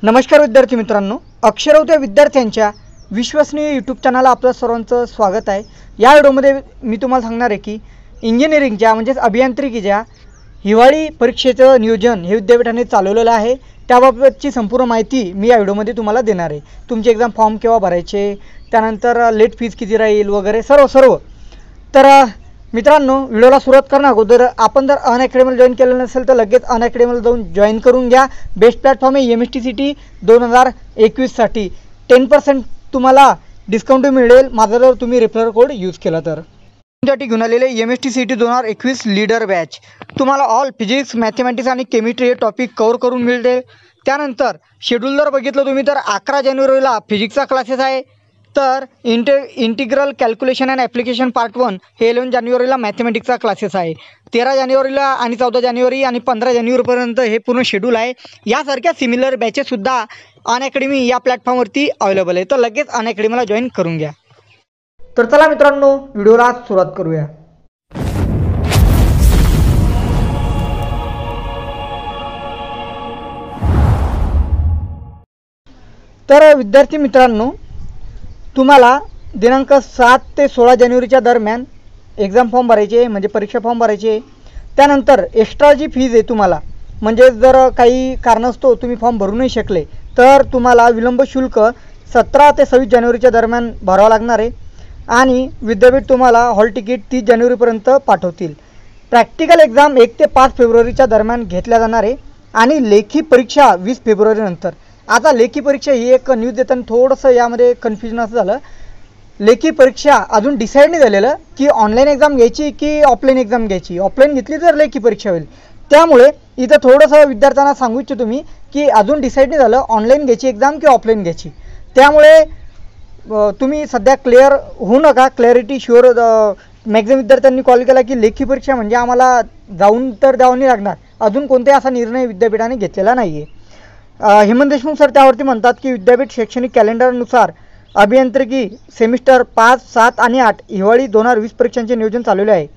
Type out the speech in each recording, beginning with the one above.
नमस्कार विद्यार्थी मित्रांनो, अक्षय राऊत या विद्यार्थ्यांच्या विश्वसनीय यूट्यूब चॅनलला आपलं सर्वांचं स्वागत आहे। या व्हिडिओमध्ये मी तुम्हाला सांगणार आहे की इंजिनिअरिंगच्या म्हणजेच अभियांत्रिकीच्या हिवाळी परीक्षेचं नियोजन हे विद्यापीठाने चालवलेलं आहे। त्याबाबतची संपूर्ण माहिती मी या व्हिडिओमध्ये तुम्हाला देणार आहे। तुमचे एक्झाम फॉर्म केव्हा भरायचे, त्यानंतर लेट फीज किती राहील वगैरे सर्व। तर मित्रांनो, व्हिडिओला सुरुवात करणार अगोदर आपण जर अनअकॅडमीला जॉईन केलं नसेल तर लगेच अनअकॅडमीला जाऊन जॉईन करून घ्या। बेस्ट प्लॅटफॉर्म आहे MHTCET 2021 साठी 10% तुम्हाला डिस्काउंट मिळेल माझा जर तुम्ही रेफरल कोड यूज केला तर। तुमच्यासाठी घेऊन आलेले MHTCET 2021 लीडर बॅच तुम्हाला ऑल फिजिक्स, मॅथमॅटिक्स आणि केमिस्ट्री हे टॉपिक कव्हर करून मिळते। त्यानंतर शेड्यूल जर बघितलं तुम्ही तर 11 जानेवारीला फिजिक्सचा क्लासेस आहे, तर integral calculation and application part 1 हे 11 जानेवारीला मॅथमॅटिक्सचा क्लासेस आहे। 13 जानेवारीला आणि 14 जानेवारी आणि 15 जानेवारीपर्यंत हे पूर्ण शेड्यूल आहे। यासारख्या सिमिलर बॅचेससुद्धा अनअकॅडमी या प्लॅटफॉर्मवरती अवेलेबल आहे, तर लगेच अनअकॅडमीला जॉईन करून घ्या। तर चला मित्रांनो, व्हिडिओला सुरुवात करूया। तर विद्यार्थी मित्रांनो, तुम्हाला दिनांक 7 ते 16 जानेवारीच्या दरम्यान एक्झाम फॉर्म भरायचे म्हणजे परीक्षा फॉर्म भरायचे। त्यानंतर एक्स्ट्रा जी फीज आहे तुम्हाला, म्हणजे जर काही कारणास्तव तुम्ही फॉर्म भरू नाही शकले तर तुम्हाला विलंब शुल्क 17 ते 26 जानेवारीच्या दरम्यान भरावं लागणार आहे आणि विद्यापीठ तुम्हाला हॉल तिकीट 30 जानेवारीपर्यंत पाठवतील। प्रॅक्टिकल एक्झाम 1 ते 5 फेब्रुवारीच्या दरम्यान घेतल्या जाणार आहे आणि लेखी परीक्षा 20 फेब्रुवारीनंतर। आता लेखी परीक्षा ही एक न्यूज देताना थोडंसं यामध्ये कन्फ्युजन असं झालं, लेखी परीक्षा अजून डिसाईड नाही झालेलं की ऑनलाईन एक्झाम घ्यायची की ऑफलाईन एक्झाम घ्यायची। ऑफलाईन घेतली तर लेखी परीक्षा होईल, त्यामुळे इथं थोडंसं विद्यार्थ्यांना सांगू इच्छितो तुम्ही की अजून डिसाईड नाही झालं ऑनलाईन घ्यायची एक्झाम की ऑफलाईन घ्यायची। त्यामुळे तुम्ही सध्या क्लिअर होऊ नका, क्लॅरिटी शुअर। मॅक्झिमम विद्यार्थ्यांनी कॉल केला की लेखी परीक्षा म्हणजे आम्हाला जाऊन तर द्यावं नाही लागणार, अजून कोणताही असा निर्णय विद्यापीठाने घेतलेला नाही आहे। हेमंत देशमुख सर त्यावरती म्हणतात की विद्यापीठ शैक्षणिक कॅलेंडरनुसार अभियांत्रिकी सेमिस्टर 5, 7 आणि 8 हिवाळी 2020 परीक्षांचे नियोजन चालवले आहे।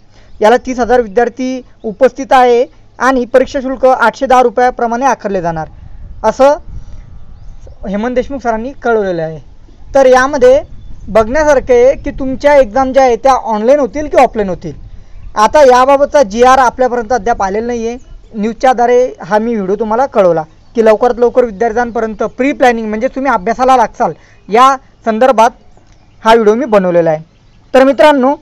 याला 30,000 विद्यार्थी उपस्थित आहे आणि परीक्षा शुल्क 810 रुपयाप्रमाणे आकारले जाणार असं हेमंत देशमुख सरांनी कळवलेलं आहे। तर यामध्ये बघण्यासारखं आहे की तुमच्या एक्झाम ज्या आहेत त्या ऑनलाईन होतील की ऑफलाईन होतील। आता याबाबतचा GR आपल्यापर्यंत अद्याप आलेला नाही आहे। न्यूजच्या आधारे हा मी व्हिडिओ तुम्हाला कळवला की लवकरात लवकर विद्यार्थ्यांपर्यंत प्री प्लॅनिंग म्हणजे तुम्ही अभ्यासाला लागसाल या संदर्भात हा व्हिडिओ मी बनवलेला आहे। तर मित्रांनो,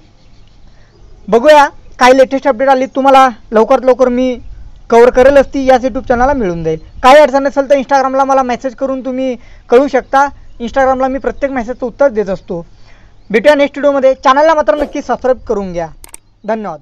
बघूया काही लेटेस्ट अपडेट आली तुम्हाला लवकरात लवकर मी कव्हर करेलच, ती याच यूट्यूब चॅनलला मिळून जाईल। काही अडचण असेल तर इंस्टाग्रामला मला मेसेज करून तुम्ही कळू शकता। इंस्टाग्रामला मी प्रत्येक मेसेजचं उत्तर देत असतो। भेटूया नेक्स्ट व्हिडिओमध्ये। चॅनलला मात्र नक्की सबस्क्राईब करून घ्या। धन्यवाद।